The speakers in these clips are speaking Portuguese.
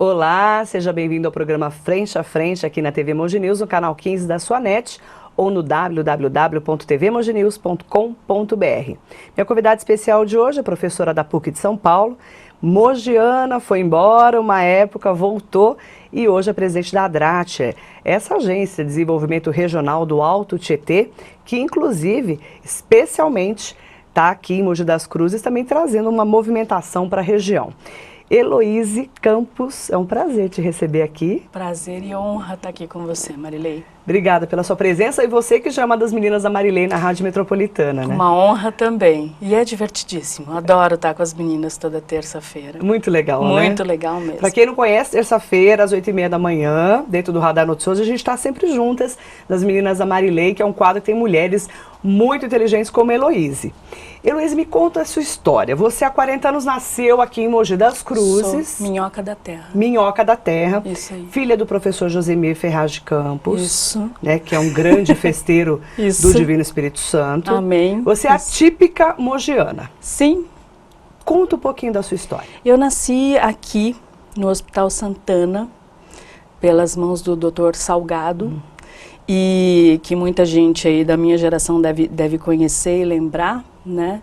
Olá, seja bem-vindo ao programa Frente a Frente aqui na TV Mogi News, no canal 15 da sua NET ou no www.tvmoginews.com.br. Minha convidada especial de hoje é a professora da PUC de São Paulo, mogiana, foi embora uma época, voltou e hoje é presidente da ADRATE, essa agência de desenvolvimento regional do Alto Tietê, que inclusive, especialmente, está aqui em Mogi das Cruzes também trazendo uma movimentação para a região. Heloíse Campos, é um prazer te receber aqui. Prazer e honra estar aqui com você, Marilei. Obrigada pela sua presença e você que já é uma das meninas da Marilei na Rádio Metropolitana, né? Uma honra também. E é divertidíssimo. Adoro estar com as meninas toda terça-feira. Muito legal, né? Muito legal mesmo. Para quem não conhece, terça-feira, às 8h30 da manhã, dentro do Radar Noticioso, a gente está sempre juntas, das meninas da Marilei, que é um quadro que tem mulheres muito inteligentes como a Heloíse. Heloíse, me conta a sua história. Você há 40 anos nasceu aqui em Mogi das Cruzes. Sou minhoca da terra. Minhoca da terra. Isso aí. Filha do professor Josemir Ferraz de Campos. Isso. Né, que é um grande festeiro do Divino Espírito Santo. Amém. Você é a típica mogiana. Sim. Conta um pouquinho da sua história. Eu nasci aqui no Hospital Santana, pelas mãos do Dr. Salgado, e que muita gente aí da minha geração deve conhecer e lembrar, né?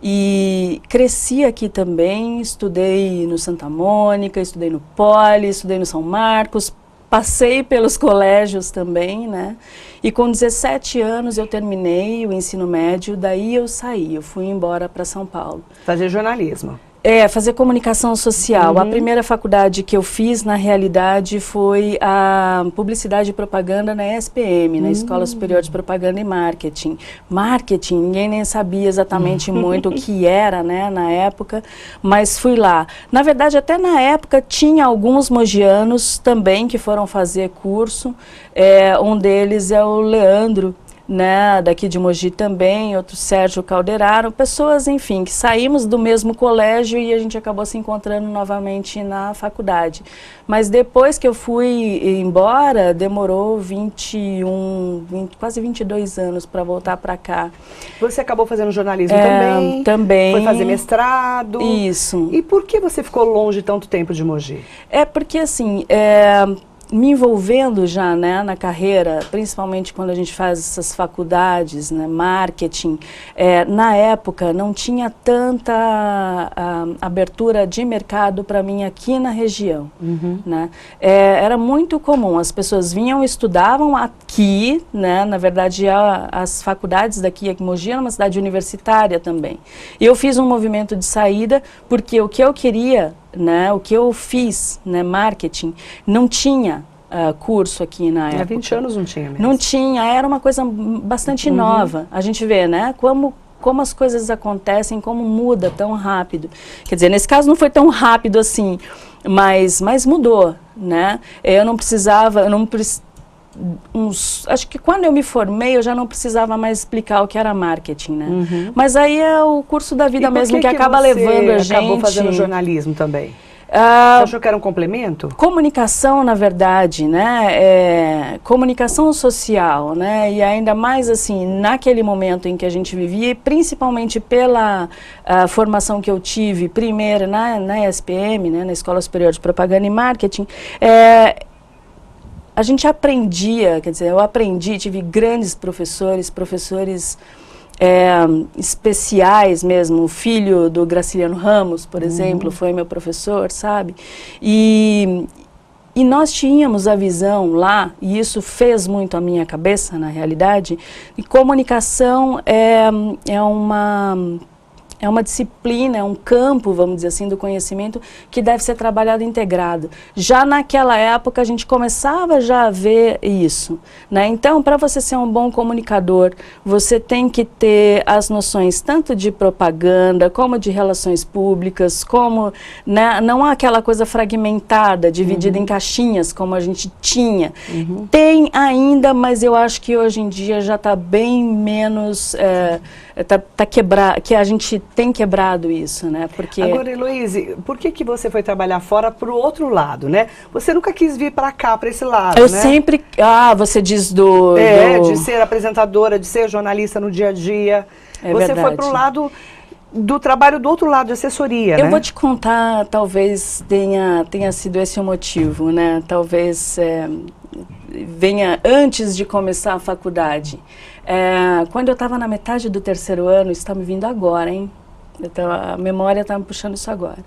E cresci aqui também, estudei no Santa Mônica, estudei no Poli, estudei no São Marcos, passei pelos colégios também, né? E com 17 anos eu terminei o ensino médio, daí eu saí, eu fui embora para São Paulo. Fazer jornalismo. Fazer comunicação social. A primeira faculdade que eu fiz, na realidade, foi a Publicidade e Propaganda na ESPM, na Escola Superior de Propaganda e Marketing. Marketing, ninguém nem sabia exatamente muito o que era, né, na época, mas fui lá. Na verdade, até na época, tinha alguns mogianos também que foram fazer curso. Um deles é o Leandro, né, daqui de Mogi também, outro Sérgio Calderaro, pessoas, enfim, que saímos do mesmo colégio e a gente acabou se encontrando novamente na faculdade. Mas depois que eu fui embora, demorou quase 22 anos para voltar para cá. Você acabou fazendo jornalismo também? Também. Foi fazer mestrado? Isso. E por que você ficou longe tanto tempo de Mogi? Porque assim, me envolvendo já, né, na carreira, principalmente quando a gente faz essas faculdades, né, marketing, na época não tinha tanta abertura de mercado para mim aqui na região. Né? Era muito comum, as pessoas vinham, estudavam aqui, né, na verdade as faculdades daqui, aqui em Mogi era uma cidade universitária também. E eu fiz um movimento de saída porque o que eu queria, né, o que eu fiz, né, marketing, não tinha curso aqui na época. Há 20 anos não tinha mesmo. Não tinha, era uma coisa bastante nova. A gente vê, né, como as coisas acontecem, como muda tão rápido. Quer dizer, nesse caso não foi tão rápido assim, mas mudou, né? Acho que quando eu me formei, eu já não precisava mais explicar o que era marketing, né? Mas aí é o curso da vida mesmo que acaba levando a gente. Acabou fazendo jornalismo também? Você achou que era um complemento? Comunicação, na verdade, né, comunicação social, né, e ainda mais assim, naquele momento em que a gente vivia, principalmente pela formação que eu tive, primeiro na ESPM, né, na Escola Superior de Propaganda e Marketing, a gente aprendia, quer dizer, eu aprendi, tive grandes professores especiais mesmo. O filho do Graciliano Ramos, por exemplo, foi meu professor, sabe? E nós tínhamos a visão lá, e isso fez muito a minha cabeça, na realidade, e comunicação é uma disciplina, é um campo, vamos dizer assim, do conhecimento que deve ser trabalhado integrado. Já naquela época a gente começava já a ver isso, né? Então, para você ser um bom comunicador, você tem que ter as noções tanto de propaganda, como de relações públicas, como, né, não há aquela coisa fragmentada, dividida em caixinhas, como a gente tinha. Tem ainda, mas eu acho que hoje em dia já está bem menos... que a gente tem quebrado isso, né? Porque... Agora, Heloíse, por que você foi trabalhar fora para o outro lado, né? Você nunca quis vir para cá, para esse lado, eu né? sempre... você diz de ser apresentadora, de ser jornalista no dia a dia. Você verdade. foi para o lado do trabalho do outro lado, de assessoria, Eu né? vou te contar, talvez tenha sido esse o motivo, né? Talvez venha antes de começar a faculdade. Quando eu estava na metade do terceiro ano, isso está me vindo agora, hein? Então, a memória está me puxando isso agora.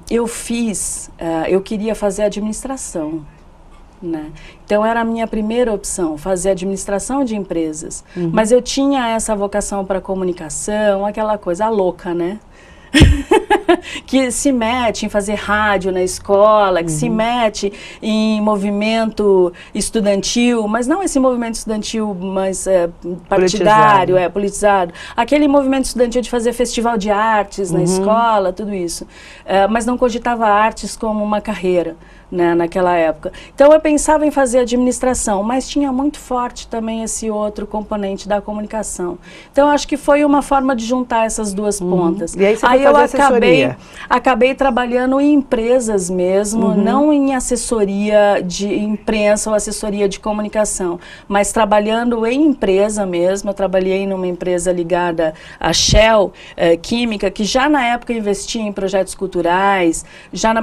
Eu queria fazer administração, né? Então era a minha primeira opção, fazer administração de empresas. Mas eu tinha essa vocação para comunicação, aquela coisa louca, né? Que se mete em fazer rádio na escola, que se mete em movimento estudantil, mas não esse movimento estudantil mais partidário, politizado. Aquele movimento estudantil de fazer festival de artes na escola, tudo isso. Mas não cogitava artes como uma carreira, né, naquela época. Então eu pensava em fazer administração, mas tinha muito forte também esse outro componente da comunicação. Então acho que foi uma forma de juntar essas duas pontas. E aí você foi fazer assessoria? Acabei trabalhando em empresas mesmo, não em assessoria de imprensa ou assessoria de comunicação, mas trabalhando em empresa mesmo. Eu trabalhei numa empresa ligada à Shell Química, que já na época investia em projetos culturais,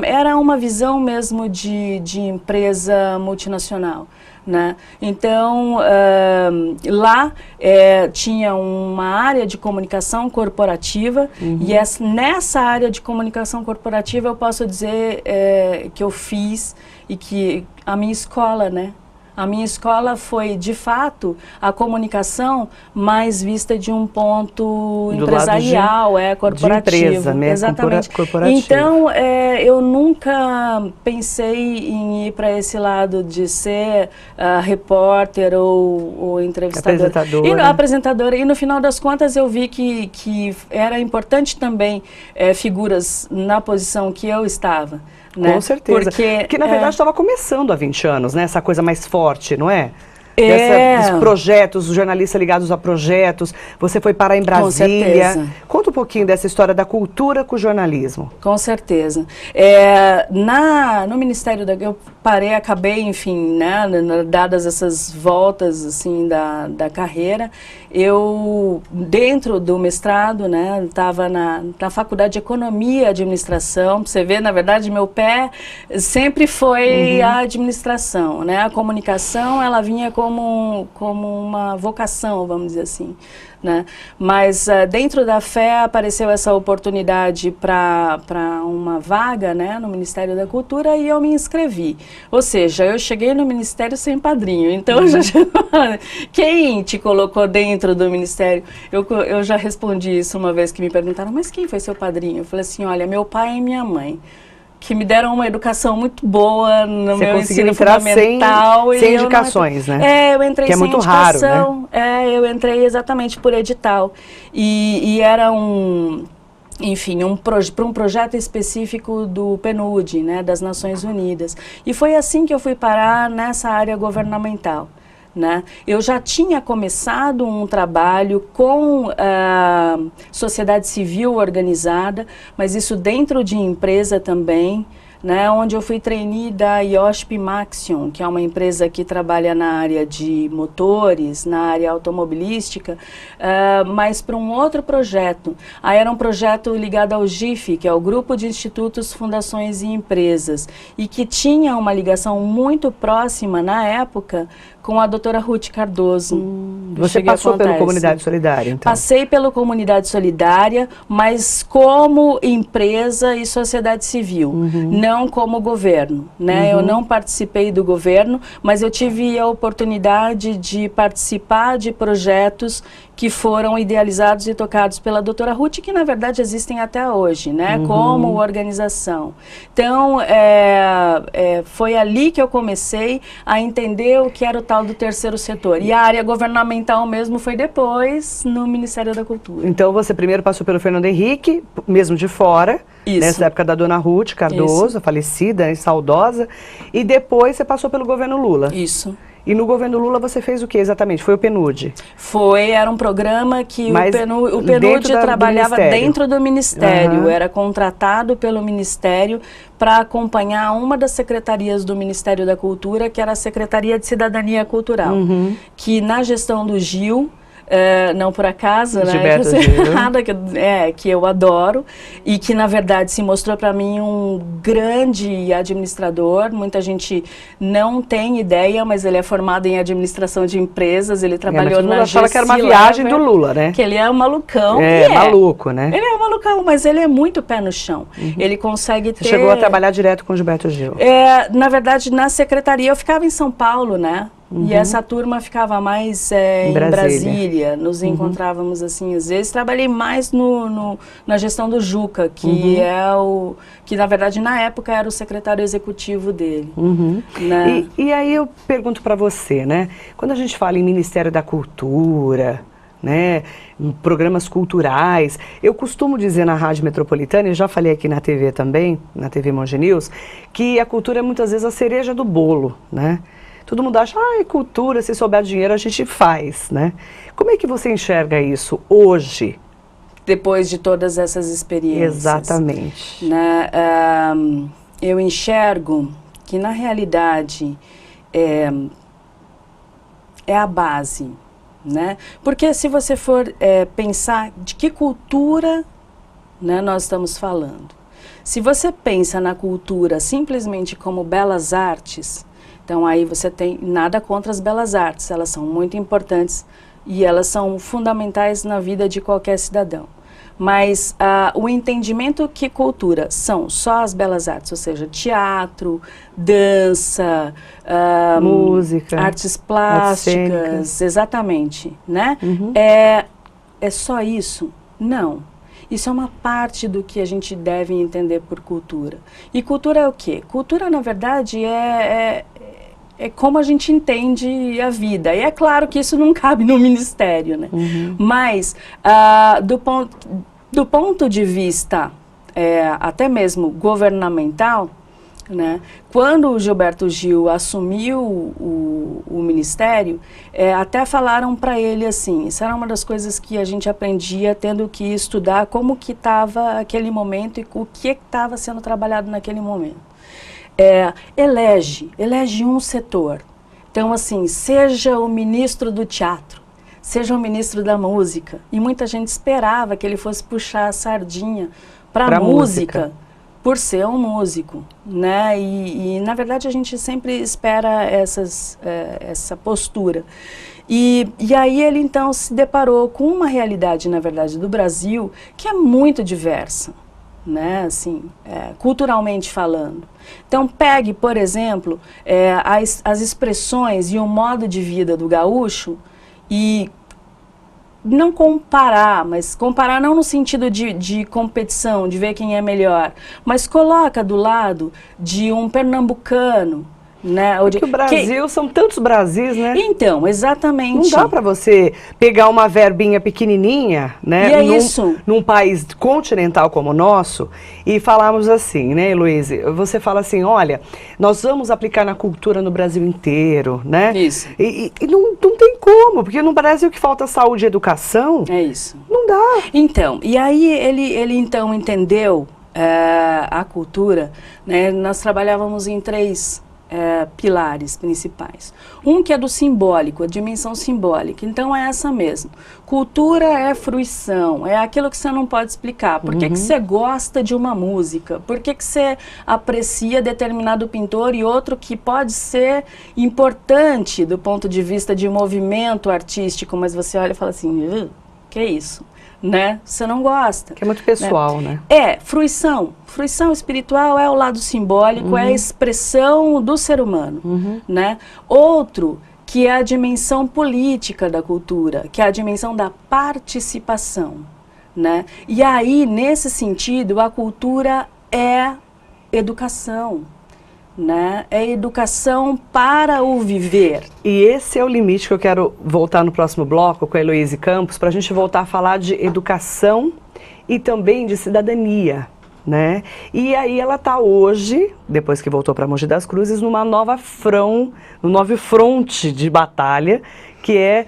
era uma visão mesmo de empresa multinacional, né? Então, lá tinha uma área de comunicação corporativa e nessa área de comunicação corporativa eu posso dizer que eu fiz e que a minha escola, né? A minha escola foi, de fato, a comunicação mais vista de um ponto empresarial, corporativo. De empresa, né? Exatamente. Corporativo. Então, eu nunca pensei em ir para esse lado de ser repórter ou entrevistadora. Apresentadora. E no final das contas eu vi que era importante também figuras na posição que eu estava. Né? Com certeza. Porque na verdade estava começando há 20 anos, né? Essa coisa mais forte, não é? Dos projetos, os jornalistas ligados a projetos. Você foi parar em Brasília. Com certeza. Conta um pouquinho dessa história da cultura com o jornalismo. Com certeza. No Ministério eu acabei, enfim, né, dadas essas voltas, assim, da carreira, eu, dentro do mestrado, né, estava na Faculdade de Economia e Administração. Você vê, na verdade, meu pé sempre foi a administração, né? A comunicação, ela vinha como uma vocação, vamos dizer assim, né? Mas dentro da FÉ apareceu essa oportunidade para uma vaga, né, no Ministério da Cultura e eu me inscrevi. Ou seja, eu cheguei no Ministério sem padrinho, então quem te colocou dentro do Ministério? Eu já respondi isso uma vez que me perguntaram, mas quem foi seu padrinho? Eu falei assim, olha, meu pai e minha mãe, que me deram uma educação muito boa no meu ensino fundamental. Sem indicações, né? Eu entrei sem indicação. Raro, né? Eu entrei exatamente por edital. E era para um projeto específico do PNUD, né, das Nações Unidas. E foi assim que eu fui parar nessa área governamental. Né? Eu já tinha começado um trabalho com a sociedade civil organizada, mas isso dentro de empresa também, né, onde eu fui trainee da IOSP Maxion, que é uma empresa que trabalha na área de motores, na área automobilística, mas para um outro projeto. Aí era um projeto ligado ao GIF, que é o Grupo de Institutos, Fundações e Empresas, e que tinha uma ligação muito próxima, na época, com a doutora Ruth Cardoso. Você passou pela Comunidade Solidária, então? Passei pela Comunidade Solidária, mas como empresa e sociedade civil, não como governo, né? Eu não participei do governo, mas eu tive a oportunidade de participar de projetos que foram idealizados e tocados pela doutora Ruth, que na verdade existem até hoje, né? Como organização. Então, foi ali que eu comecei a entender o que era o tal do terceiro setor. E a área governamental mesmo foi depois no Ministério da Cultura. Então você primeiro passou pelo Fernando Henrique, mesmo de fora, nessa época da dona Ruth Cardoso, falecida e saudosa, e depois você passou pelo governo Lula. Isso. E no governo Lula você fez o que exatamente? Foi o PNUD? Era um programa que o PNUD trabalhava dentro do Ministério, era contratado pelo Ministério para acompanhar uma das secretarias do Ministério da Cultura, que era a Secretaria de Cidadania Cultural, que na gestão do Gil não por acaso, né? Gilberto Gil. Que eu adoro e que, na verdade, se mostrou para mim um grande administrador. Muita gente não tem ideia, mas ele é formado em administração de empresas, ele trabalhou na achava que era uma viagem do Lula, né? Que ele é um malucão. Maluco, né? Ele é um malucão, mas ele é muito pé no chão. Ele consegue ter... Você chegou a trabalhar direto com o Gilberto Gil? Na verdade, na secretaria, eu ficava em São Paulo, né? E essa turma ficava mais em Brasília. Nos encontrávamos assim, às vezes. Trabalhei mais na gestão do Juca, que que na verdade na época era o secretário executivo dele. Né? E aí eu pergunto para você, né? Quando a gente fala em Ministério da Cultura, né, em programas culturais, eu costumo dizer na Rádio Metropolitana, e já falei aqui na TV também, na TV Monge News, que a cultura é muitas vezes a cereja do bolo, né? Todo mundo acha, cultura, se souber dinheiro a gente faz, né? Como é que você enxerga isso hoje? Depois de todas essas experiências. Exatamente. Né? Eu enxergo que, na realidade, é a base, né? Porque se você for pensar de que cultura, né, nós estamos falando. Se você pensa na cultura simplesmente como belas artes, então aí você tem nada contra as belas artes, elas são muito importantes e elas são fundamentais na vida de qualquer cidadão. Mas o entendimento que cultura são só as belas artes, ou seja, teatro, dança, música, artes plásticas, exatamente, né? É só isso? Não. Isso é uma parte do que a gente deve entender por cultura. E cultura é o quê? Cultura, na verdade, é como a gente entende a vida. E é claro que isso não cabe no ministério, né? Mas, do ponto de vista até mesmo governamental, né, quando o Gilberto Gil assumiu o ministério, até falaram para ele assim, isso era uma das coisas que a gente aprendia tendo que estudar como que estava aquele momento e o que estava sendo trabalhado naquele momento. Elege um setor. Então, assim, seja o ministro do teatro, seja o ministro da música. E muita gente esperava que ele fosse puxar a sardinha para a música, por ser um músico, né? E, na verdade, a gente sempre espera essa postura. E aí ele, então, se deparou com uma realidade, na verdade, do Brasil, que é muito diversa, né? Assim, culturalmente falando. Então, pegue, por exemplo, as expressões e o modo de vida do gaúcho e não comparar, mas comparar não no sentido de competição, de ver quem é melhor, mas coloca do lado de um pernambucano, né? Porque o Brasil, são tantos Brasis, né? Então, exatamente. Não dá para você pegar uma verbinha pequenininha, né? E num país continental como o nosso e falarmos assim, né, Heloíse? Você fala assim, olha, nós vamos aplicar na cultura no Brasil inteiro, né? Isso. E não tem como, porque no Brasil que falta saúde e educação. É isso. Não dá. Então, e aí ele então entendeu a cultura, né? Nós trabalhávamos em três pilares principais. Um que é do simbólico, a dimensão simbólica. Então é essa mesmo. Cultura é fruição, é aquilo que você não pode explicar. Por que que você gosta de uma música? Por que que você aprecia determinado pintor e outro que pode ser importante do ponto de vista de movimento artístico, mas você olha e fala assim, que é isso? Né? Você não gosta. Que é muito pessoal, né? Fruição. Fruição espiritual é o lado simbólico, é a expressão do ser humano, né? Outro, que é a dimensão política da cultura, que é a dimensão da participação, né? E aí, nesse sentido, a cultura é educação, né? É educação para o viver. E esse é o limite que eu quero voltar no próximo bloco com a Heloíse Campos, para a gente voltar a falar de educação e também de cidadania, né? E aí ela está hoje, depois que voltou para Mogi das Cruzes, num novo fronte de batalha, que é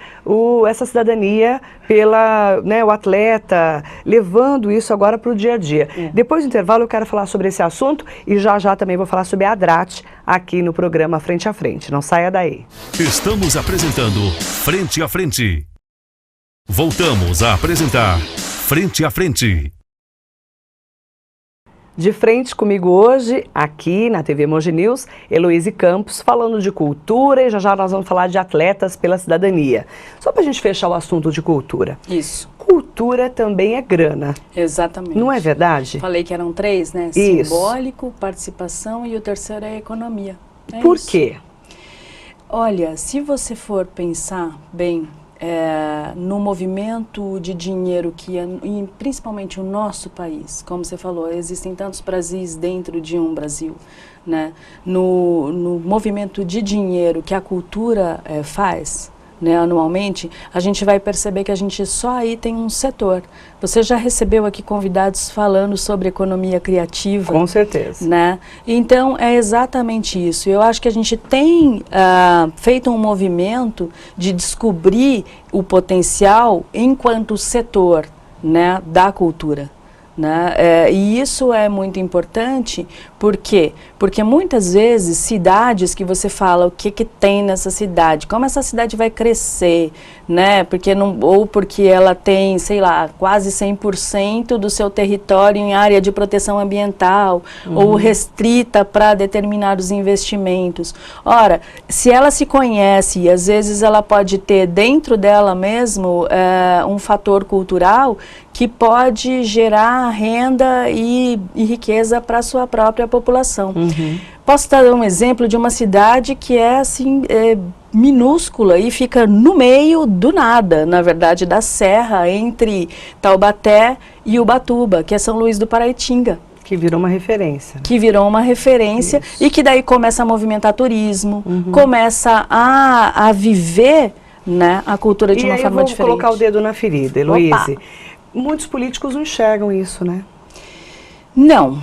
essa cidadania pela, né, o atleta, levando isso agora para o dia a dia. Depois do intervalo eu quero falar sobre esse assunto e já também vou falar sobre a ADRAT aqui no programa Frente a Frente. Não saia daí. Estamos apresentando Frente a Frente. Voltamos a apresentar Frente a Frente. De frente comigo hoje, aqui na TV Mogi News, Heloíse Campos, falando de cultura e já nós vamos falar de atletas pela cidadania. Só para a gente fechar o assunto de cultura. Isso. Cultura também é grana. Exatamente. Não é verdade? Falei que eram 3, né? Isso. Simbólico, participação e o terceiro é a economia. Por quê? Olha, se você for pensar bem no movimento de dinheiro que é, principalmente o nosso país, como você falou, existem tantos Brasis dentro de um Brasil, né? No movimento de dinheiro que a cultura faz, né, anualmente, a gente vai perceber que a gente só aí tem um setor. Você já recebeu aqui convidados falando sobre economia criativa? Com certeza. Né? Então, é exatamente isso. Eu acho que a gente tem feito um movimento de descobrir o potencial enquanto setor, né, da cultura. Né? E isso é muito importante, por quê? Porque muitas vezes cidades que você fala o que tem nessa cidade, como essa cidade vai crescer, né? Porque não, ou porque ela tem, sei lá, quase 100% do seu território em área de proteção ambiental, ou restrita para determinados investimentos. Ora, se ela se conhece e às vezes ela pode ter dentro dela mesmo um fator cultural que pode gerar renda e riqueza para a sua própria população. Posso dar um exemplo de uma cidade que é assim, minúscula e fica no meio do nada, na verdade, da serra entre Taubaté e Ubatuba, que é São Luís do Paraitinga. Que virou uma referência. Que virou uma referência. Isso. E que daí começa a movimentar turismo, começa a viver, né, a cultura de uma forma diferente. E aí eu vou colocar o dedo na ferida, Heloíse. Muitos políticos não enxergam isso, né? Não.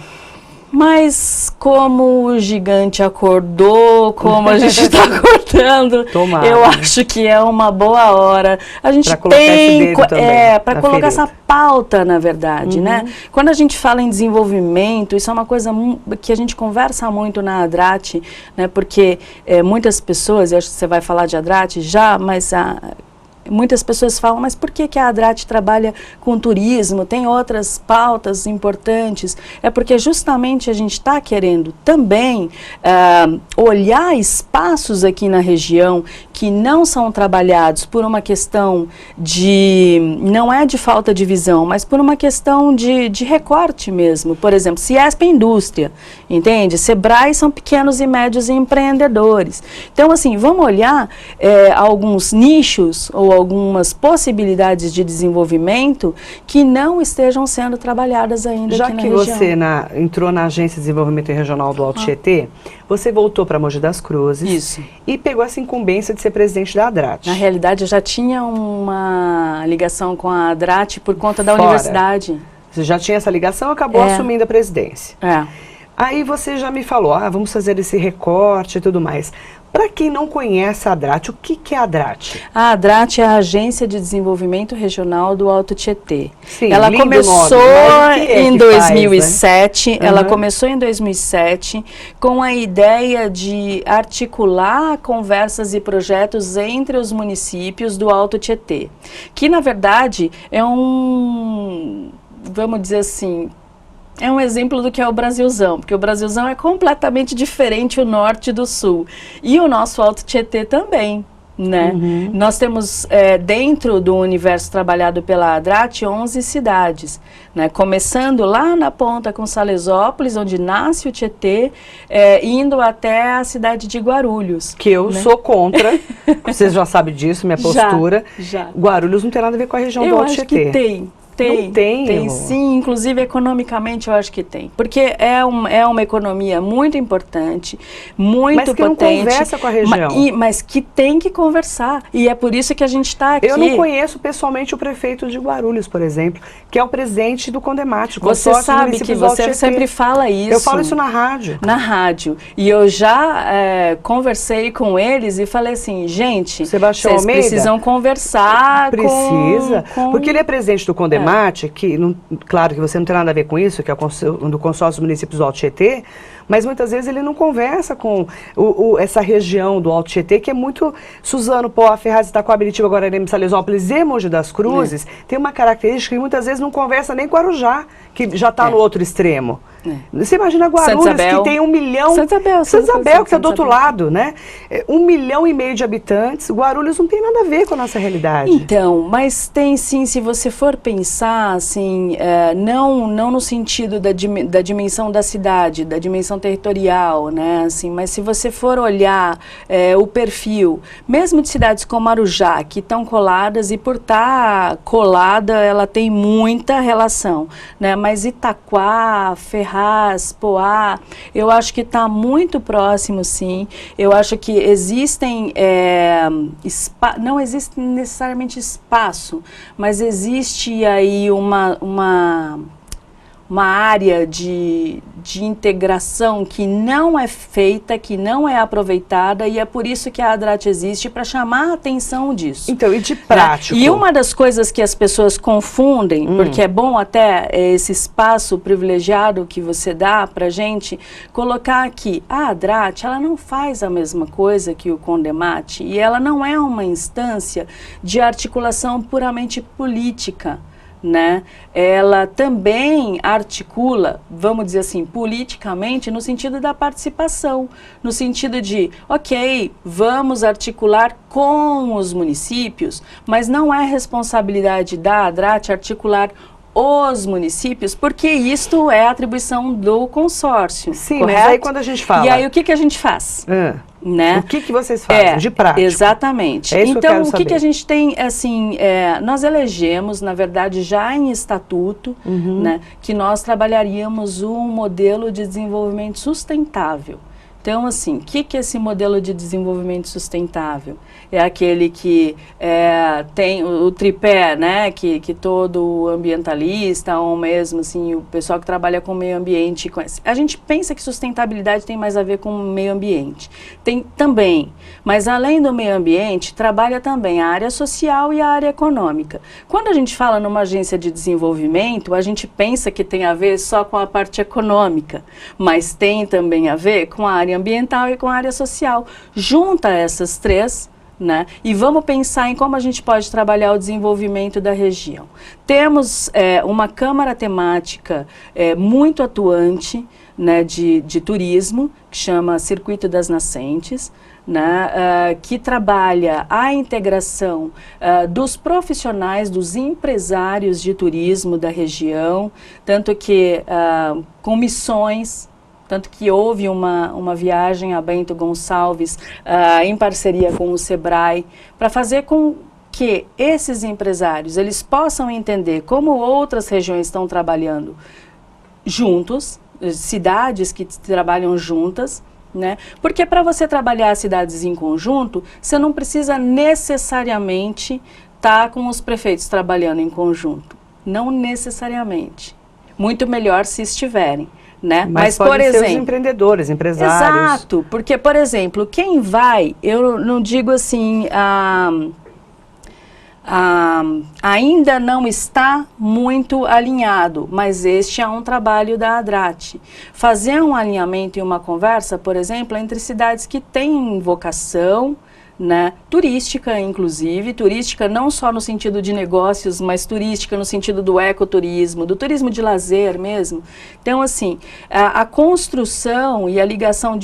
Mas como o gigante acordou, como a gente está acordando, Tomara, eu acho que é uma boa hora. A gente tem para colocar essa pauta, na verdade, né? Quando a gente fala em desenvolvimento, isso é uma coisa que a gente conversa muito na ADRAT, né? Porque muitas pessoas, eu acho que você vai falar de ADRAT já, mas muitas pessoas falam, mas por que a ADRAT trabalha com turismo, tem outras pautas importantes? É porque justamente a gente está querendo também olhar espaços aqui na região que não são trabalhados por uma questão não é de falta de visão, mas por uma questão de recorte mesmo. Por exemplo, Ciesp é indústria, entende? Sebrae são pequenos e médios empreendedores. Então, assim, vamos olhar alguns nichos ou algumas possibilidades de desenvolvimento que não estejam sendo trabalhadas ainda aqui na região. Já que você entrou na Agência de Desenvolvimento Regional do Alto Tietê, você voltou para Mogi das Cruzes. Isso. E pegou essa incumbência de ser presidente da ADRAT. Na realidade, eu já tinha uma ligação com a ADRAT por conta da universidade. Você já tinha essa ligação e acabou assumindo a presidência. Aí você já me falou, vamos fazer esse recorte e tudo mais. Para quem não conhece a ADRAT, o que é a ADRAT? A ADRAT é a Agência de Desenvolvimento Regional do Alto Tietê. Sim, ela começou em 2007, ela começou em 2007 com a ideia de articular conversas e projetos entre os municípios do Alto Tietê, que na verdade é vamos dizer assim, é um exemplo do que é o Brasilzão, porque o Brasilzão é completamente diferente o norte do sul. E o nosso Alto Tietê também, né? Nós temos, dentro do universo trabalhado pela ADRAT, 11 cidades, né? Começando lá na ponta com Salesópolis, onde nasce o Tietê, indo até a cidade de Guarulhos. Que eu sou contra, vocês já sabem disso, minha postura. Já. Guarulhos não tem nada a ver com a região do Alto Tietê. Eu acho que tem. Tem sim, inclusive economicamente eu acho que tem, porque é uma economia muito importante, muito potente. Mas que não conversa com a região. Mas que tem que conversar, e é por isso que a gente está aqui. Eu não conheço pessoalmente o prefeito de Guarulhos, por exemplo, que é o presidente do Condemate. Você sabe que você sempre fala isso. Eu falo isso na rádio. Na rádio, e eu já conversei com eles e falei assim, gente, Sebastião vocês Almeida, precisam conversar porque ele é presidente do Condemate. Condemate, que, claro que você não tem nada a ver com isso, que é do consórcio dos municípios do Alto Tietê, mas muitas vezes ele não conversa com essa região do Alto Tietê, que é muito Suzano, Poá, Ferraz, Itacoabiritiba, Guararema, Salesópolis e Mogi das Cruzes, tem uma característica que muitas vezes não conversa nem com Arujá, que já está no outro extremo. Você imagina Guarulhos, que tem 1 milhão... Santa Isabel, que está do outro lado, né? 1,5 milhão de habitantes, Guarulhos não tem nada a ver com a nossa realidade. Então, mas tem sim, se você for pensar, assim, não no sentido da dimensão da cidade, da dimensão territorial, né, assim, mas se você for olhar o perfil, mesmo de cidades como Arujá, que estão coladas, e por estar colada, ela tem muita relação, né, mas Itaquá, Ferraz, Poá, eu acho que está muito próximo, sim. Eu acho que existem, não existe necessariamente espaço, mas existe aí uma área de integração que não é feita, que não é aproveitada, e é por isso que a ADRAT existe, para chamar a atenção disso. Então, e de prático? E uma das coisas que as pessoas confundem, porque é bom até esse espaço privilegiado que você dá para a gente, colocar aqui, a ADRAT, ela não faz a mesma coisa que o Condemate, e ela não é uma instância de articulação puramente política, né? Ela também articula, vamos dizer assim, politicamente, no sentido da participação, no sentido de, ok, vamos articular com os municípios, mas não é responsabilidade da ADRAT articular os municípios, porque isto é atribuição do consórcio. Sim, correto? Mas aí quando a gente fala... E aí o que a gente faz? Né? O que vocês fazem de prático? Exatamente. É isso então, que eu o que a gente tem, assim, nós elegemos, na verdade, já em estatuto, né, que nós trabalharíamos um modelo de desenvolvimento sustentável. Então, assim, o que é esse modelo de desenvolvimento sustentável? É aquele que tem o tripé, né, que todo ambientalista, ou mesmo assim, o pessoal que trabalha com meio ambiente conhece. A gente pensa que sustentabilidade tem mais a ver com o meio ambiente. Tem também, mas além do meio ambiente, trabalha também a área social e a área econômica. Quando a gente fala numa agência de desenvolvimento, a gente pensa que tem a ver só com a parte econômica, mas tem também a ver com a área ambiental e com a área social. Junta essas três, né? E vamos pensar em como a gente pode trabalhar o desenvolvimento da região. Temos uma câmara temática muito atuante, né, de turismo, que chama Circuito das Nascentes, né, que trabalha a integração dos profissionais, dos empresários de turismo da região, tanto que com missões. Tanto que houve uma viagem a Bento Gonçalves em parceria com o Sebrae, para fazer com que esses empresários eles possam entender como outras regiões estão trabalhando juntos, cidades que trabalham juntas, né? Porque para você trabalhar cidades em conjunto, você não precisa necessariamente estar com os prefeitos trabalhando em conjunto. Não necessariamente. Muito melhor se estiverem. Né? Mas por exemplo, ser os empreendedores, empresários. Exato, porque, por exemplo, quem vai, eu não digo assim, ainda não está muito alinhado, mas este é um trabalho da ADRAT. Fazer um alinhamento e uma conversa, por exemplo, entre cidades que têm vocação, né, turística, inclusive, turística não só no sentido de negócios, mas turística no sentido do ecoturismo, do turismo de lazer mesmo. Então, assim, a construção e a ligação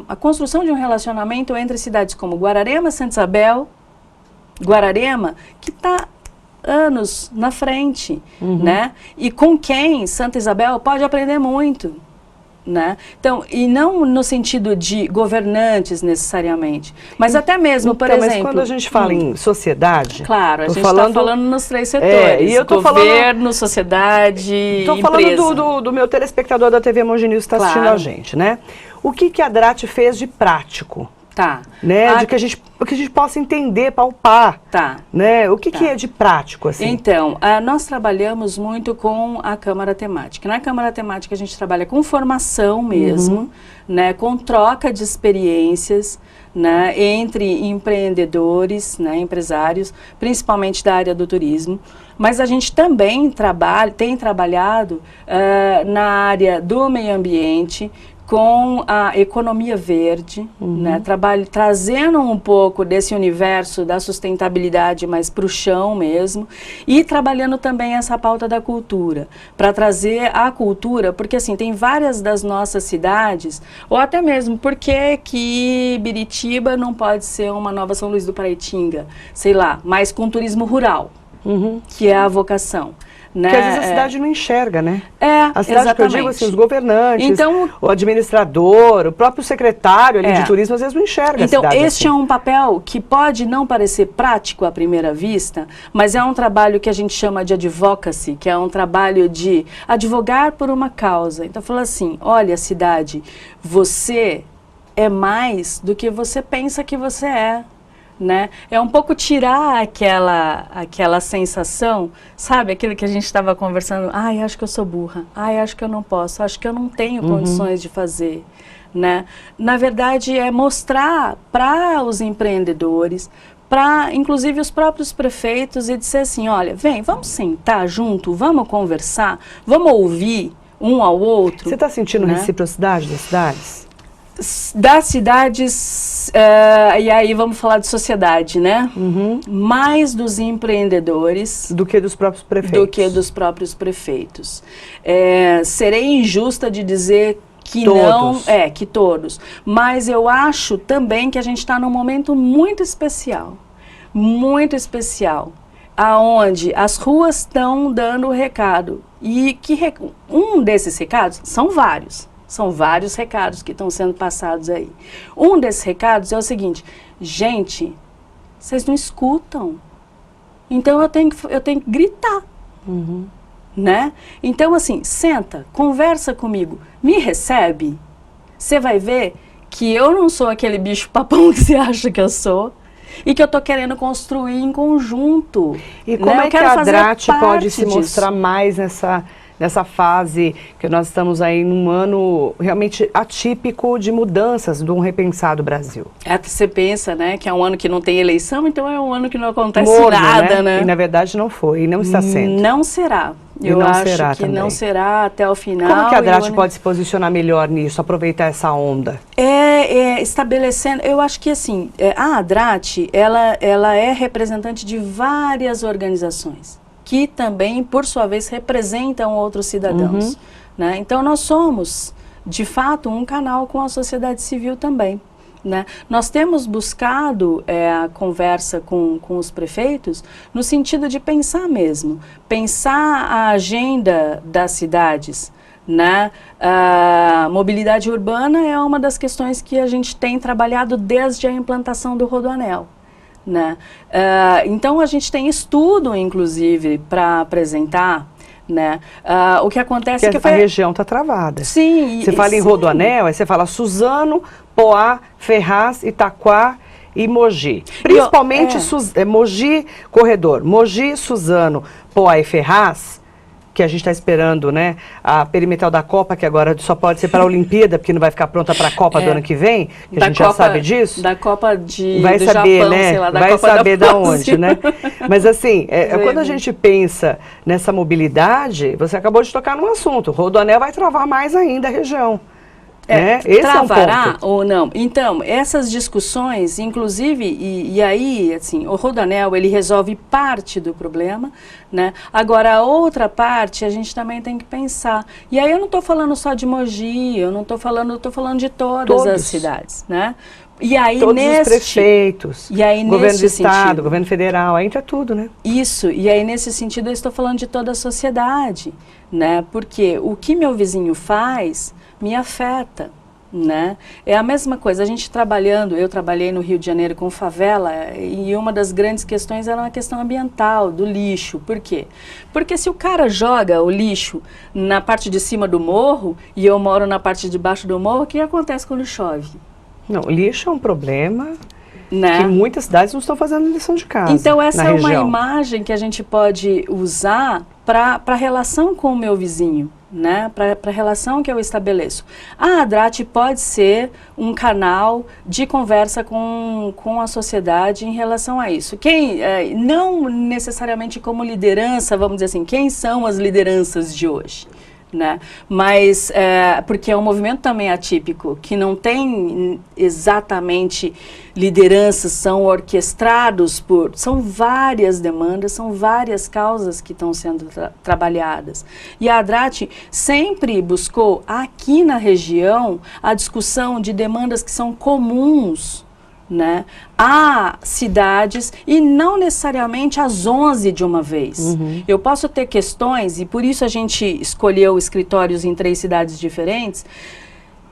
a construção de um relacionamento entre cidades como Guararema, Santa Isabel, Guararema, que está anos na frente, né? E com quem Santa Isabel pode aprender muito. Né? Então, e não no sentido de governantes necessariamente, mas até mesmo, por exemplo... Mas quando a gente fala em sociedade... Claro, a gente está falando nos três setores, e eu tô governo, sociedade, Estou falando do meu telespectador da TV Mogi News que está assistindo a gente, né? O que a ADRAT fez de prático Tá. Né? De que a gente possa entender, palpar. Tá. Né? O que é de prático, assim? Então, nós trabalhamos muito com a Câmara Temática. Na Câmara Temática a gente trabalha com formação mesmo, né? Com troca de experiências, né? Entre empreendedores, né? Empresários, principalmente da área do turismo. Mas a gente também tem trabalhado na área do meio ambiente, com a economia verde, né, trazendo um pouco desse universo da sustentabilidade mais para o chão mesmo, e trabalhando também essa pauta da cultura, para trazer a cultura, porque assim, tem várias das nossas cidades, ou até mesmo, por que Biritiba não pode ser uma nova São Luís do Paraitinga, sei lá, mas com turismo rural, que é a vocação. Né? Porque às vezes a cidade não enxerga, né? A cidade, exatamente. que eu digo assim, os governantes, então, o administrador, o próprio secretário ali de turismo, às vezes não enxerga então, a cidade. Então, este assim. é um papel que pode não parecer prático à primeira vista, mas é um trabalho que a gente chama de advocacy, que é um trabalho de advogar por uma causa. Então, fala assim, olha, cidade, você é mais do que você pensa que você é. Né? É um pouco tirar aquela sensação, sabe? Aquilo que a gente estava conversando, ai, acho que eu sou burra, ai, acho que eu não posso, acho que eu não tenho condições de fazer, né? Na verdade, é mostrar para os empreendedores, para inclusive os próprios prefeitos e dizer assim, olha, vem, vamos sentar junto, vamos conversar, vamos ouvir um ao outro. Você está sentindo, né, reciprocidade das cidades? Das cidades, e aí vamos falar de sociedade, né? Mais dos empreendedores do que dos próprios prefeitos. Serei injusta de dizer que todos. que todos. Mas eu acho também que a gente está num momento muito especial, aonde as ruas estão dando o recado. E um desses recados, são vários recados que estão sendo passados aí. Um desses recados é o seguinte, gente, vocês não escutam. Então eu tenho que gritar. Né? Então assim, senta, conversa comigo, me recebe. Você vai ver que eu não sou aquele bicho papão que você acha que eu sou. E que eu estou querendo construir em conjunto. E como é que a Adrat pode se mostrar mais nessa fase que nós estamos aí num ano realmente atípico de mudanças, de um repensado Brasil? Você pensa, né, que é um ano que não tem eleição, então é um ano que não acontece morno, nada, né? E na verdade não foi, e não está sendo. Não será. Eu acho que não será até o final. Como que a Adrat pode se posicionar melhor nisso, aproveitar essa onda? Estabelecendo, eu acho que assim, a Adrat, ela é representante de várias organizações, que também, por sua vez, representam outros cidadãos. Né? Então, nós somos, de fato, um canal com a sociedade civil também. Né? Nós temos buscado a conversa com os prefeitos no sentido de pensar mesmo, pensar a agenda das cidades. Né? A mobilidade urbana é uma das questões que a gente tem trabalhado desde a implantação do Rodoanel. Né? Então a gente tem estudo, inclusive, para apresentar. Né? O que acontece é que a região está travada. Sim. Você fala em Rodoanel, aí você fala Suzano, Poá, Ferraz, Itaquá e Mogi. Principalmente Mogi, Corredor. Mogi, Suzano, Poá e Ferraz, que a gente está esperando, né? A perimetral da Copa, que agora só pode ser para a Olimpíada, porque não vai ficar pronta para a Copa do ano que vem, que a gente já sabe disso. Da Copa do saber, Japão, né? sei lá, da vai Copa saber da onde, né? Mas assim, quando a gente pensa nessa mobilidade, você acabou de tocar num assunto. O Rodoanel vai travar mais ainda a região. Esse travará é um ponto. ou não? Então, essas discussões, inclusive, e aí, assim, o Rodoanel, ele resolve parte do problema, né? Agora, a outra parte, a gente também tem que pensar. E aí eu não estou falando só de Mogi, eu estou falando de todas as cidades, né? E aí, todos os prefeitos, governo do estado, governo federal, aí entra tudo, né? Isso, e aí nesse sentido eu estou falando de toda a sociedade, né? Porque o que meu vizinho faz me afeta, né? É a mesma coisa, a gente trabalhando, eu trabalhei no Rio de Janeiro com favela e uma das grandes questões era a questão ambiental, do lixo. Por quê? Porque se o cara joga o lixo na parte de cima do morro e eu moro na parte de baixo do morro, o que acontece quando chove? Não, lixo é um problema, né? que muitas cidades não estão fazendo lição de casa. Então essa na é uma região. imagem que a gente pode usar para a relação com o meu vizinho, né? Para a relação que eu estabeleço. A ADRAT pode ser um canal de conversa com a sociedade em relação a isso. Não necessariamente como liderança, vamos dizer assim, quem são as lideranças de hoje? Né? Mas, porque é um movimento também atípico, que não tem exatamente lideranças, são orquestrados são várias demandas, são várias causas que estão sendo trabalhadas. E a ADRAT sempre buscou, aqui na região, a discussão de demandas que são comuns, né, a cidades e não necessariamente as 11 de uma vez. Eu posso ter questões, e por isso a gente escolheu escritórios em 3 cidades diferentes,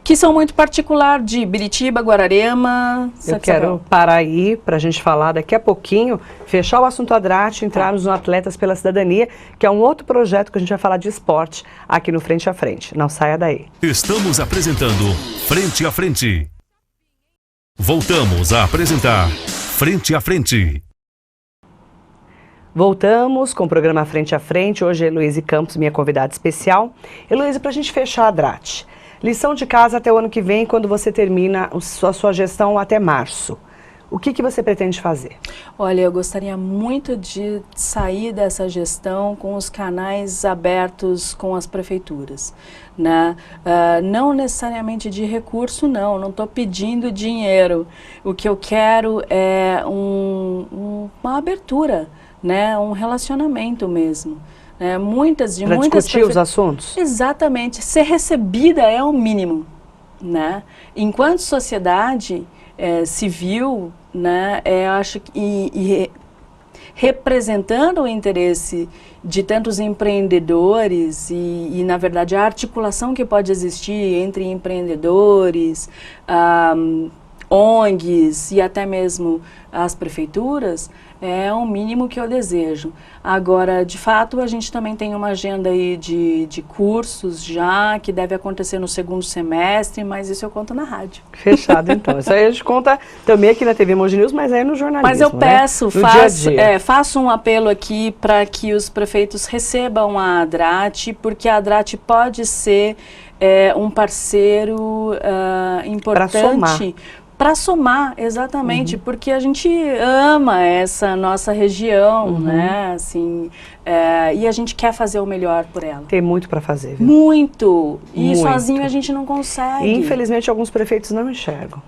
que são muito particular de Biritiba, Guararema, Eu quero parar aí para a gente falar daqui a pouquinho, fechar o assunto ADRAT, entrarmos no Atletas pela Cidadania, que é um outro projeto que a gente vai falar de esporte aqui no Frente a Frente. Não saia daí. Estamos apresentando Frente a Frente. Voltamos a apresentar Frente a Frente. Voltamos com o programa Frente a Frente. Hoje é Heloíse Campos, minha convidada especial. Heloíse, para a gente fechar a ADRAT, lição de casa até o ano que vem, quando você termina a sua gestão até março. O que você pretende fazer? Olha, eu gostaria muito de sair dessa gestão com os canais abertos com as prefeituras, né? Não necessariamente de recurso, não estou pedindo dinheiro. O que eu quero é uma abertura, né? Um relacionamento mesmo. Para discutir os assuntos? Exatamente. Ser recebida é o mínimo, né? Enquanto sociedade civil, né, acho que representando o interesse de tantos empreendedores e na verdade, a articulação que pode existir entre empreendedores, ONGs e até mesmo as prefeituras, é o mínimo que eu desejo. Agora, de fato, a gente também tem uma agenda aí de cursos já, que deve acontecer no 2º semestre, mas isso eu conto na rádio. Fechado, então. Isso aí a gente conta também aqui na TV Mogi News, mas aí no jornalismo. Mas eu peço, né? faço um apelo aqui para que os prefeitos recebam a ADRAT, porque a ADRAT pode ser um parceiro importante para somar, exatamente, porque a gente ama essa nossa região, né, assim, e a gente quer fazer o melhor por ela. Tem muito para fazer, viu? Muito! E muito. sozinho a gente não consegue. E infelizmente alguns prefeitos não enxergam.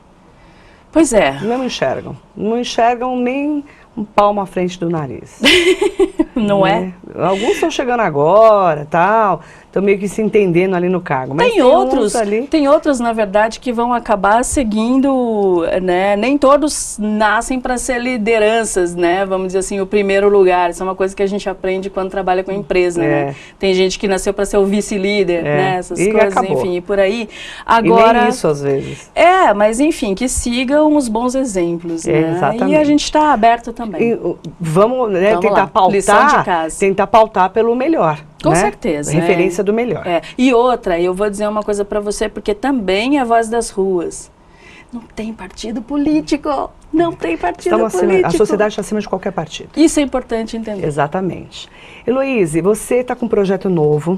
Pois é. Não enxergam. Não enxergam nem um palmo à frente do nariz. Não é? Alguns estão chegando agora, tal, estão meio que se entendendo ali no cargo. Mas tem outros, na verdade, que vão acabar seguindo, né? Nem todos nascem para ser lideranças, né? Vamos dizer assim, o primeiro lugar. Isso é uma coisa que a gente aprende quando trabalha com empresa, né? Tem gente que nasceu para ser o vice-líder, né? Essas coisas, acabou. Enfim, e por aí. Agora, e nem isso, às vezes. Mas enfim, que sigam os bons exemplos, né? Exatamente. E a gente está aberto também. Vamos, né, tentar pautar pelo melhor. Com certeza. Referência do melhor. E outra, eu vou dizer uma coisa para você, porque também é a voz das ruas. Não tem partido político. Não tem partido político. A sociedade está acima de qualquer partido. Isso é importante entender. Exatamente. Heloíse, você está com um projeto novo,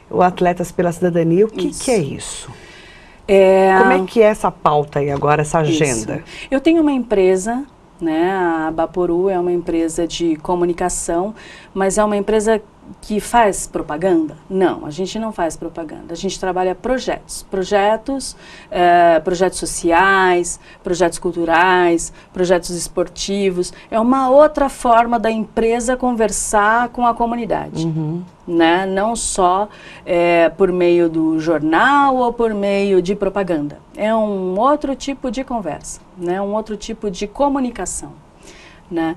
o Atletas pela Cidadania. O que é isso? Como é que é essa pauta aí agora, essa agenda? Isso. Eu tenho uma empresa, né? A Baporu é uma empresa de comunicação, mas é uma empresa que faz propaganda? Não, a gente não faz propaganda. A gente trabalha projetos sociais, projetos culturais, projetos esportivos. É uma outra forma da empresa conversar com a comunidade. Né? Não só por meio do jornal ou por meio de propaganda. É um outro tipo de conversa, né? Um outro tipo de comunicação. Né?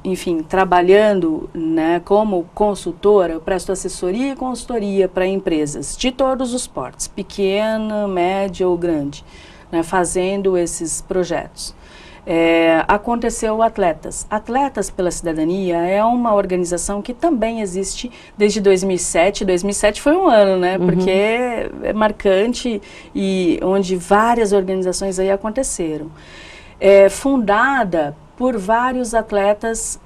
Enfim, trabalhando, né, como consultora, eu presto assessoria e consultoria para empresas de todos os portes, pequena, média ou grande, né, fazendo esses projetos. aconteceu o Atletas. Atletas pela Cidadania é uma organização que também existe desde 2007. 2007 foi um ano, né? Porque é marcante e onde várias organizações aí aconteceram. Fundada por vários atletas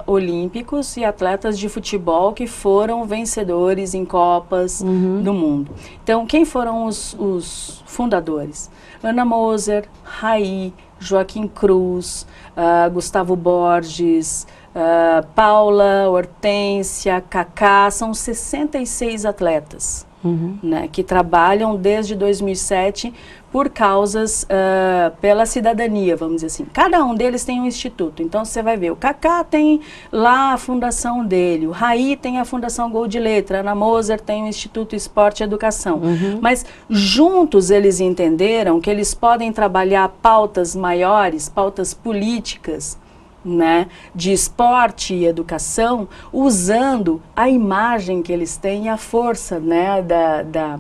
olímpicos e atletas de futebol que foram vencedores em Copas do Mundo. Então, quem foram os fundadores? Ana Moser, Raí, Joaquim Cruz, Gustavo Borges, Paula, Hortência, Cacá, são 66 atletas, né, que trabalham desde 2007 por causas pela cidadania, vamos dizer assim. Cada um deles tem um instituto, então você vai ver, o Cacá tem lá a fundação dele, o Raí tem a Fundação Gol de Letra, a Ana Moser tem o Instituto Esporte e Educação. Mas juntos eles entenderam que eles podem trabalhar pautas maiores, pautas políticas, né, de esporte e educação, usando a imagem que eles têm e a força, né, da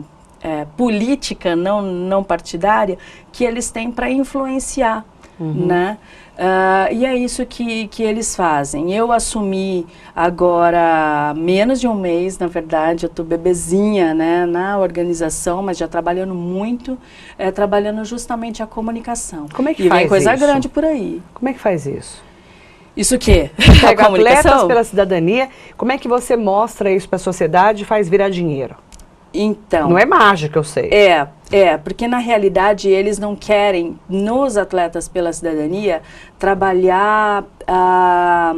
política não partidária que eles têm para influenciar, né? E é isso que eles fazem. Eu assumi agora menos de um mês, na verdade, eu estou bebezinha, né, na organização, mas já trabalhando muito, trabalhando justamente a comunicação. Como é que e faz vem coisa isso? grande por aí. Como é que faz isso? Isso o quê? Pega Atletas pela Cidadania, como é que você mostra isso para a sociedade e faz virar dinheiro? Então, não é mágica, eu sei. Porque na realidade eles não querem, nos Atletas pela Cidadania, trabalhar a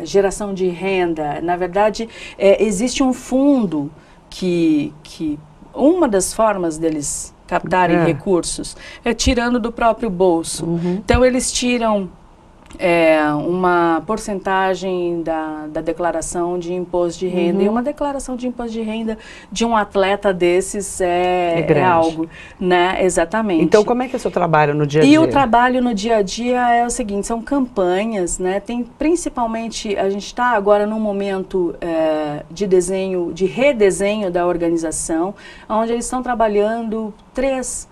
geração de renda. Na verdade, existe um fundo que uma das formas deles captarem recursos é tirando do próprio bolso. Então eles tiram uma porcentagem da declaração de imposto de renda. E uma declaração de imposto de renda de um atleta desses é algo, né? Exatamente. Então, como é que é o seu trabalho no dia a dia? E o trabalho no dia a dia é o seguinte, são campanhas, né? Tem principalmente, a gente está agora num momento de redesenho da organização, onde eles estão trabalhando 3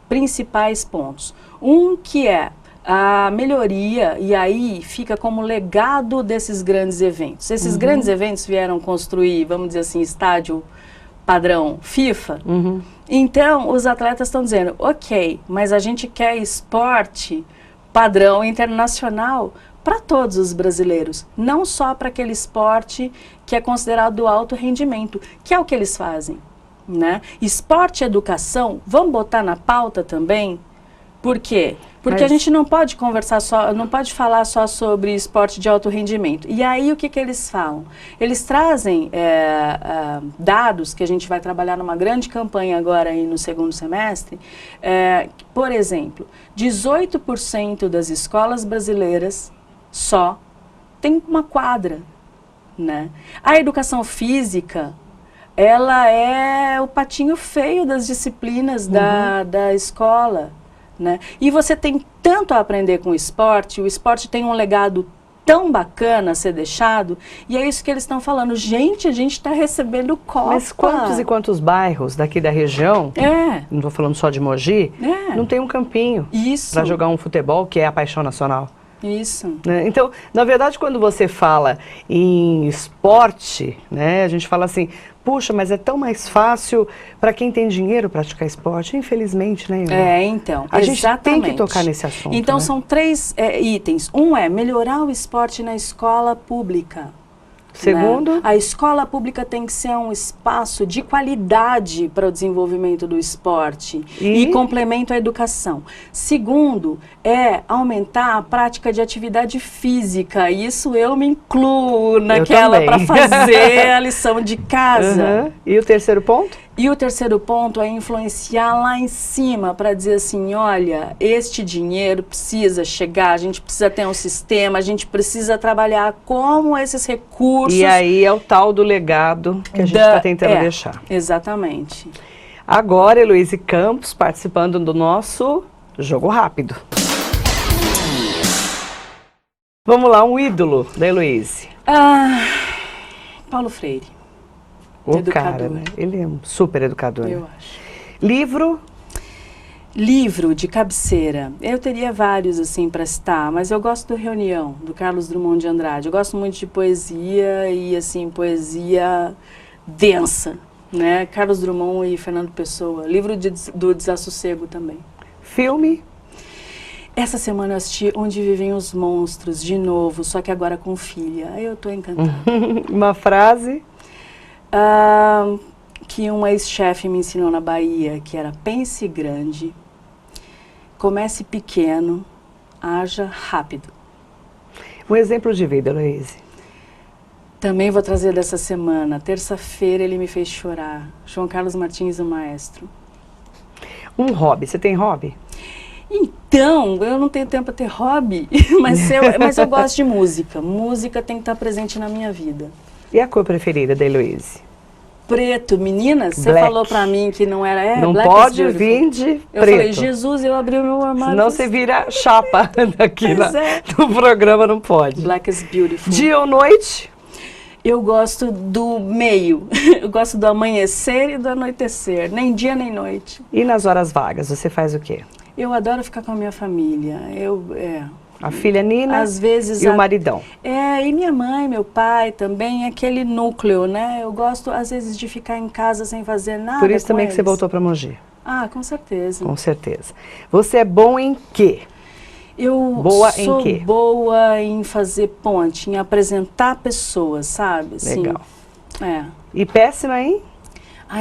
principais pontos. Um que é a melhoria, e aí fica como legado desses grandes eventos. Esses grandes eventos vieram construir, vamos dizer assim, estádio padrão FIFA. Então, os atletas estão dizendo, ok, mas a gente quer esporte padrão internacional para todos os brasileiros, não só para aquele esporte que é considerado alto rendimento, que é o que eles fazem, né? Esporte e educação, vamos botar na pauta também? Por quê? Porque a gente não pode conversar não pode falar só sobre esporte de alto rendimento. E aí o que eles falam? Eles trazem dados que a gente vai trabalhar numa grande campanha agora aí no segundo semestre. Por exemplo, 18% das escolas brasileiras só tem uma quadra, né? A educação física, ela é o patinho feio das disciplinas da escola. Né? E você tem tanto a aprender com o esporte tem um legado tão bacana a ser deixado, e é isso que eles estão falando. Gente, a gente está recebendo Copa. Mas quantos e quantos bairros daqui da região, não estou falando só de Mogi, não tem um campinho para jogar um futebol, que é a paixão nacional? Isso. Né? Então, na verdade, quando você fala em esporte, né, a gente fala assim, puxa, mas é tão mais fácil para quem tem dinheiro praticar esporte, infelizmente, né? Então, a gente tem que tocar nesse assunto. Então, né? são 3 itens. Um é melhorar o esporte na escola pública. Segundo? Né? A escola pública tem que ser um espaço de qualidade para o desenvolvimento do esporte e complemento à educação. Segundo, é aumentar a prática de atividade física. Isso eu me incluo naquela para fazer a lição de casa. E o terceiro ponto? E o terceiro ponto é influenciar lá em cima para dizer assim, olha, este dinheiro precisa chegar, a gente precisa ter um sistema, a gente precisa trabalhar como esses recursos... E aí é o tal do legado que a gente está tentando deixar. Exatamente. Agora, Heloíse Campos participando do nosso Jogo Rápido. Vamos lá, um ídolo da Heloíse. Paulo Freire. O cara, né? Ele é um super educador. Eu acho. Livro? Livro de cabeceira, eu teria vários assim para citar, mas eu gosto do Reunião, do Carlos Drummond de Andrade. Eu gosto muito de poesia e assim, poesia densa, né? Carlos Drummond e Fernando Pessoa. Livro do Desassossego também. Filme? Essa semana eu assisti Onde Vivem os Monstros, de novo, só que agora com filha. Aí eu tô encantada. Uma frase? Que um ex-chefe me ensinou na Bahia, que era: pense grande, comece pequeno, haja rápido. Um exemplo de vida, Heloíse. Também vou trazer dessa semana. Terça-feira ele me fez chorar. João Carlos Martins, o maestro. Um hobby. Você tem hobby? Então, eu não tenho tempo para ter hobby, mas eu gosto de música. Música tem que estar presente na minha vida. E a cor preferida da Heloíse? Preto, meninas, você Black. falou pra mim que não era... Não Black pode is vir de Eu preto. falei, Jesus, eu abri o meu armário. Senão você vira chapa aqui Pois é. no programa, não pode. Black is beautiful. Dia ou noite? Eu gosto do meio. Eu gosto do amanhecer e do anoitecer. Nem dia, nem noite. E nas horas vagas, você faz o quê? Eu adoro ficar com a minha família. A filha Nina Às vezes e o maridão. E minha mãe, meu pai também, aquele núcleo, né? Eu gosto, às vezes, de ficar em casa sem fazer nada. Por isso com também que você eles. voltou para Mogi. Ah, com certeza. Com certeza. Você é bom em quê? Eu Boa em sou quê? boa em fazer ponte, em apresentar pessoas, sabe? Assim, Legal. É. E péssima em?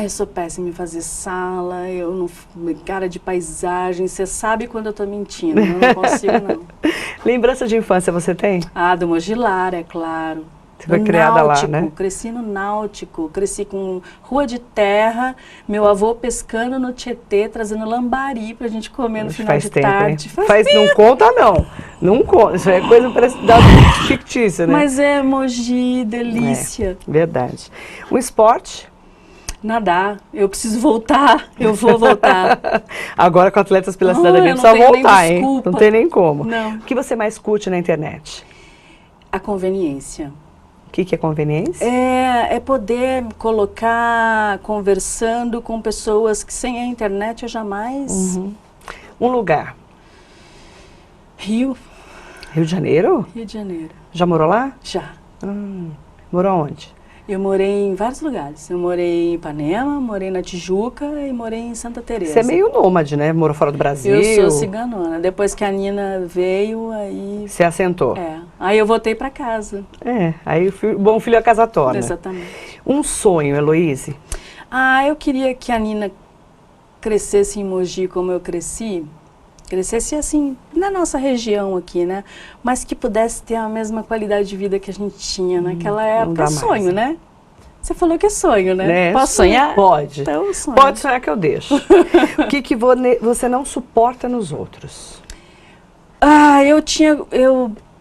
Eu sou péssima em fazer sala, eu não... Cara de paisagem, você sabe quando eu tô mentindo, eu não consigo não. Lembrança de infância você tem? Do Mogi Lara, é claro. Você foi criada lá, né? Cresci no Náutico, cresci com rua de terra, meu avô pescando no Tietê, trazendo lambari pra gente comer no final de tarde. Não conta não, não conta, isso é coisa fictícia, né? Mas é Mogi, delícia. Verdade. Um esporte? Nadar, eu preciso voltar, eu vou voltar. Agora com Atletas pela Cidadania eu não precisa tenho nem voltar, hein? desculpa. Não tem nem como. Não. O que você mais curte na internet? A conveniência. O que é conveniência? É poder colocar conversando com pessoas que sem a internet eu jamais... Um lugar? Rio Rio de Janeiro? de Janeiro. Já morou lá? Já. Morou onde? Eu morei em vários lugares. Eu morei em Ipanema, morei na Tijuca e morei em Santa Teresa. Você é meio nômade, né? Morou fora do Brasil. Eu sou ciganona. Depois que a Nina veio, aí... Você assentou. Aí eu voltei para casa. Aí bom filho a casa torna. Exatamente. Um sonho, Heloíse? Eu queria que a Nina crescesse em Mogi como eu cresci. Crescesse assim, na nossa região aqui, né? Mas que pudesse ter a mesma qualidade de vida que a gente tinha naquela época. Sonho, né? Você falou que é sonho, né? Posso sonhar? Pode. Então, sonho. Pode sonhar que eu deixo. O que você não suporta nos outros? Eu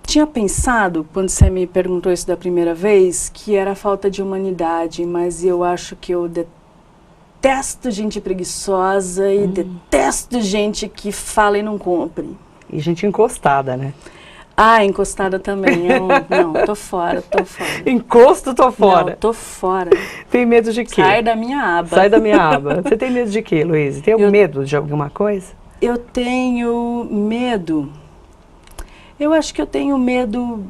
tinha pensado, quando você me perguntou isso da primeira vez, que era a falta de humanidade, mas eu acho que eu detesto gente preguiçosa e detesto gente que fala e não cumpre. E gente encostada, né? Encostada também. Não, tô fora. Encosto, tô fora. Não, tô fora. Tem medo de quê? Sai da minha aba. Sai da minha aba. Você tem medo de quê, Heloíse? Tem medo de alguma coisa? Eu tenho medo. Eu acho que eu tenho medo...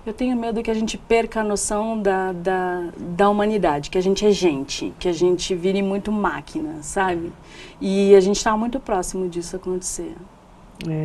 Eu tenho medo que a gente perca a noção da humanidade, que a gente é gente, que a gente vire muito máquina, sabe? E a gente está muito próximo disso acontecer.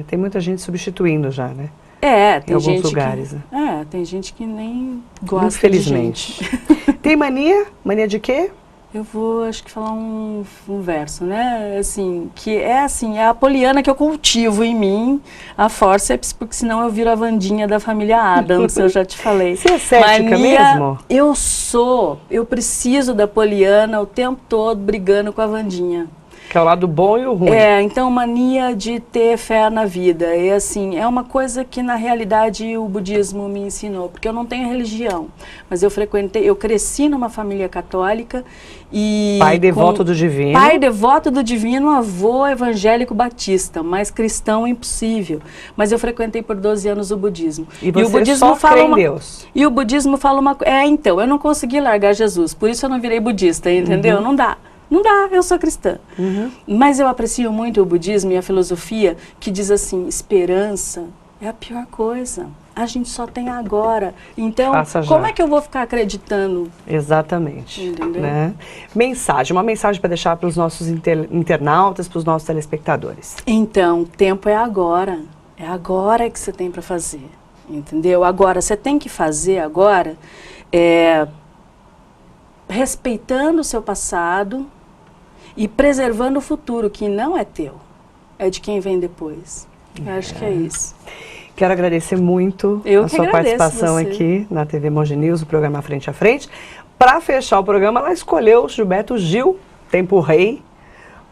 Tem muita gente substituindo já, né? Tem em alguns gente lugares. né? Tem gente que nem gosta Infelizmente. de gente. Tem mania? Mania de quê? Eu vou, acho que falar um verso, né? Assim, que é a poliana que eu cultivo em mim, a fórceps, porque senão eu viro a Wandinha da família Addams, eu já te falei. Você é cética mesmo? Eu preciso da poliana o tempo todo brigando com a Wandinha. Que é o lado bom e o ruim. Então mania de ter fé na vida. E assim, é uma coisa que na realidade o budismo me ensinou, porque eu não tenho religião, mas eu cresci numa família católica e... Pai devoto do divino. Pai devoto do divino, avô evangélico batista, mas cristão impossível. Mas eu frequentei por 12 anos o budismo. E você o budismo só fala crê em Deus. E o budismo fala uma coisa... então, eu não consegui largar Jesus, por isso eu não virei budista, entendeu? Não dá. Não dá, eu sou cristã. Mas eu aprecio muito o budismo e a filosofia que diz assim, esperança é a pior coisa. A gente só tem agora. Então, como é que eu vou ficar acreditando? Exatamente. Entendeu? Né? Uma mensagem para deixar para os nossos internautas, para os nossos telespectadores. Então, tempo é agora. É agora que você tem para fazer. Entendeu? Agora, você tem que fazer agora, respeitando o seu passado e preservando o futuro, que não é teu. É de quem vem depois. Eu acho que é isso. Quero agradecer muito a sua participação aqui na TV Mogi News, o programa Frente a Frente. Para fechar o programa, ela escolheu Gilberto Gil, Tempo Rei,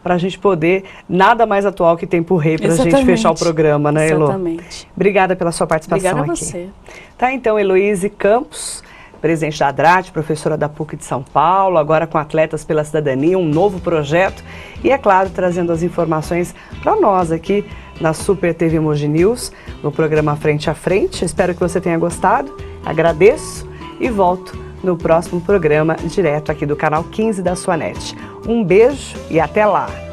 para a gente poder, nada mais atual que Tempo Rei, para a gente fechar o programa, né, Elo? Exatamente. Obrigada pela sua participação aqui. Obrigada a você. Tá, então, Heloíse Campos, presidente da ADRATE, professora da PUC de São Paulo, agora com Atletas pela Cidadania, um novo projeto e, é claro, trazendo as informações para nós aqui na Super TV Mogi News, no programa Frente a Frente. Espero que você tenha gostado, agradeço e volto no próximo programa, direto aqui do canal 15 da sua NET. Um beijo e até lá!